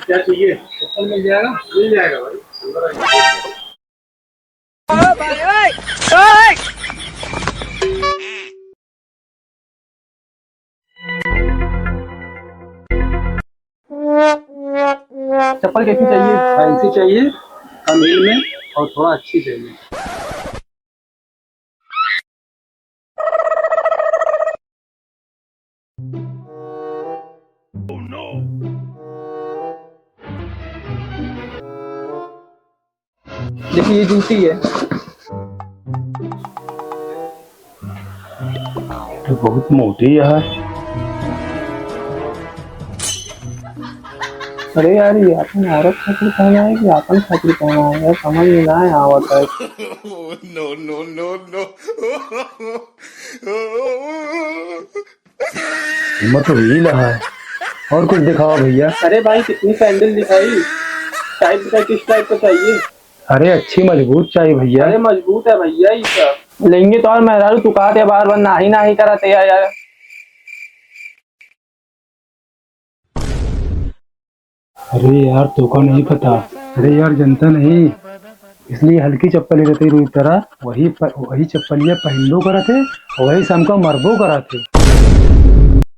क्या चाहिए? चप्पल मिल जाएगा? मिल जाएगा भाई, अंदर आइए। चप्पल कैसी चाहिए? फैंसी चाहिए, कम हील में और थोड़ा अच्छी चाहिए। देखिए ये जूती है। तो बहुत मोटी है। अरे यार, ये अपन औरत खातिर पहना है कि अपन खातिर पहना है यार, समझ में ना आवत है। no, no, no, no. कीमत तो हील है। और कुछ दिखाओ भैया। अरे भाई, कितनी सैंडल दिखाई? टाइप का किस टाइप का चाहिए? अरे अच्छी मजबूत चाहिए भैया। अरे मजबूत है भैया, ये सब लेंगे तो। और मेहरारू तू कहते बार बार ना ही करते यार। अरे यार तुमको नहीं पता। अरे यार जनता नहीं, इसलिए हल्की चप्पल ले रहे थे रुई तरह। वही चप्पलिया पहन लो करा थे, वही से हमको मरबो करा थे।